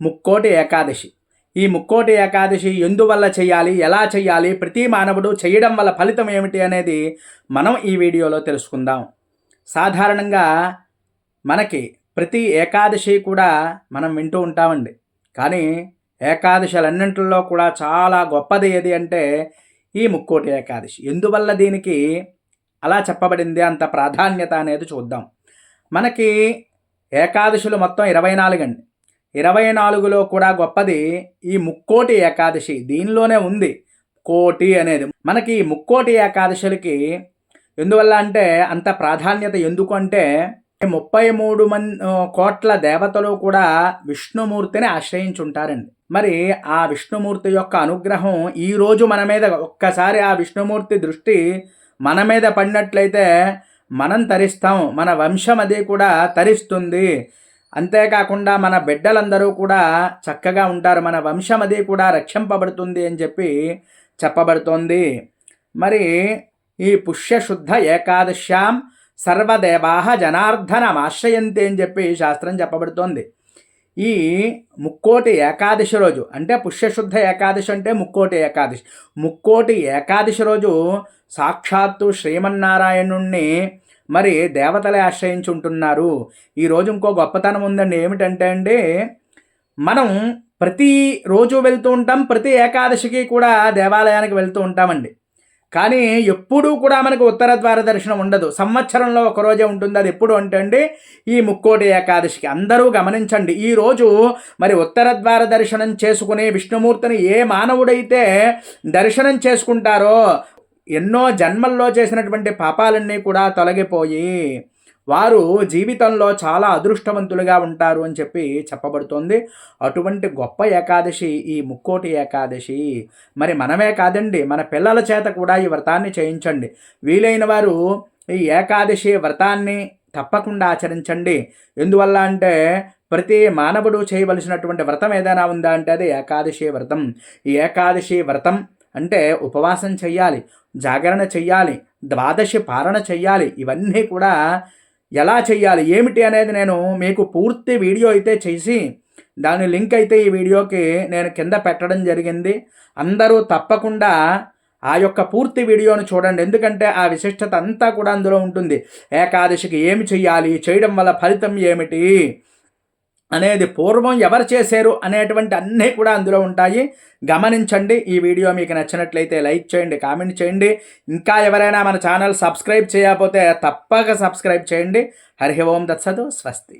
ముక్కోటి ఏకాదశి. ఈ ముక్కోటి ఏకాదశి ఎందువల్ల చేయాలి, ఎలా చేయాలి, ప్రతి మానవుడు చేయడం వల్ల ఫలితం ఏమిటి అనేది మనం ఈ వీడియోలో తెలుసుకుందాం. సాధారణంగా మనకి ప్రతి ఏకాదశి కూడా మనం వింటూ ఉంటామండి. కానీ ఏకాదశులన్నింటిలో కూడా చాలా గొప్పది ఏది అంటే ఈ ముక్కోటి ఏకాదశి. ఎందువల్ల దీనికి అలా చెప్పబడింది, అంత ప్రాధాన్యత అనేది చూద్దాం. మనకి ఏకాదశులు మొత్తం 24 అండి. 24లో కూడా గొప్పది ఈ ముక్కోటి ఏకాదశి. దీనిలోనే ఉంది కోటి అనేది. మనకి ముక్కోటి ఏకాదశులకి ఎందువల్ల అంటే అంత ప్రాధాన్యత ఎందుకు అంటే 33 కోట్ల దేవతలు కూడా విష్ణుమూర్తిని ఆశ్రయించుంటారండి. మరి ఆ విష్ణుమూర్తి యొక్క అనుగ్రహం ఈరోజు మన మీద ఒక్కసారి ఆ విష్ణుమూర్తి దృష్టి మన మీద పడినట్లయితే మనం తరిస్తాం, మన వంశం అది కూడా తరిస్తుంది. అంతేకాకుండా మన బిడ్డలందరూ కూడా చక్కగా ఉంటారు, మన వంశం అది కూడా రక్షింపబడుతుంది అని చెప్పి చెప్పబడుతోంది. మరి ఈ పుష్యశుద్ధ ఏకాదశ్యాం సర్వదేవాహ జనార్దనమాశ్రయంతి అని చెప్పి శాస్త్రం చెప్పబడుతోంది. ఈ ముక్కోటి ఏకాదశి రోజు అంటే పుష్యశుద్ధ ఏకాదశి అంటే ముక్కోటి ఏకాదశి. ముక్కోటి ఏకాదశి రోజు సాక్షాత్తు శ్రీమన్నారాయణుణ్ణి మరి దేవతలే ఆశ్రయించుంటున్నారు. ఈరోజు ఇంకో గొప్పతనం ఉందండి. ఏమిటంటే అండి, మనం ప్రతి రోజు వెళ్తూ ఉంటాం, ప్రతి ఏకాదశికి కూడా దేవాలయానికి వెళ్తూ ఉంటామండి. కానీ ఎప్పుడూ కూడా మనకు ఉత్తర ద్వార దర్శనం ఉండదు. సంవత్సరంలో ఒకరోజే ఉంటుంది. అది ఎప్పుడు అంటే అండి ఈ ముక్కోటి ఏకాదశికి. అందరూ గమనించండి, ఈరోజు మరి ఉత్తర ద్వార దర్శనం చేసుకుని విష్ణుమూర్తిని ఏ మానవుడైతే దర్శనం చేసుకుంటారో ఎన్నో జన్మల్లో చేసినటువంటి పాపాలన్నీ కూడా తొలగిపోయి వారు జీవితంలో చాలా అదృష్టవంతులుగా ఉంటారు అని చెప్పి చెప్పబడుతోంది. అటువంటి గొప్ప ఏకాదశి ఈ ముక్కోటి ఏకాదశి. మరి మనమే కాదండి, మన పిల్లల చేత కూడా ఈ వ్రతాన్ని చేయించండి. వీలైన వారు ఈ ఏకాదశి వ్రతాన్ని తప్పకుండా ఆచరించండి. ఎందువల్ల అంటే ప్రతి మానవుడు చేయవలసినటువంటి వ్రతం ఏదైనా ఉందా అంటే అది ఏకాదశి వ్రతం. ఈ ఏకాదశి వ్రతం అంటే ఉపవాసం చెయ్యాలి, జాగరణ చెయ్యాలి, ద్వాదశి పారణ చెయ్యాలి. ఇవన్నీ కూడా ఎలా చెయ్యాలి ఏమిటి అనేది నేను మీకు పూర్తి వీడియో అయితే చేసి దాని లింక్ అయితే ఈ వీడియోకి నేను కింద పెట్టడం జరిగింది. అందరూ తప్పకుండా ఆ యొక్క పూర్తి వీడియోను చూడండి. ఎందుకంటే ఆ విశిష్టత అంతా కూడా అందులో ఉంటుంది. ఏకాదశికి ఏమి చెయ్యాలి, చేయడం వల్ల ఫలితం ఏమిటి అనేది, పూర్వం ఎవరు చేశారు అనేటువంటి అన్నీ కూడా అందులో ఉంటాయి. గమనించండి. ఈ వీడియో మీకు నచ్చినట్లయితే లైక్ చేయండి, కామెంట్ చేయండి. ఇంకా ఎవరైనా మన ఛానల్ సబ్స్క్రైబ్ చేయకపోతే తప్పక సబ్స్క్రైబ్ చేయండి. హరి ఓం దత్సతు. స్వస్తి.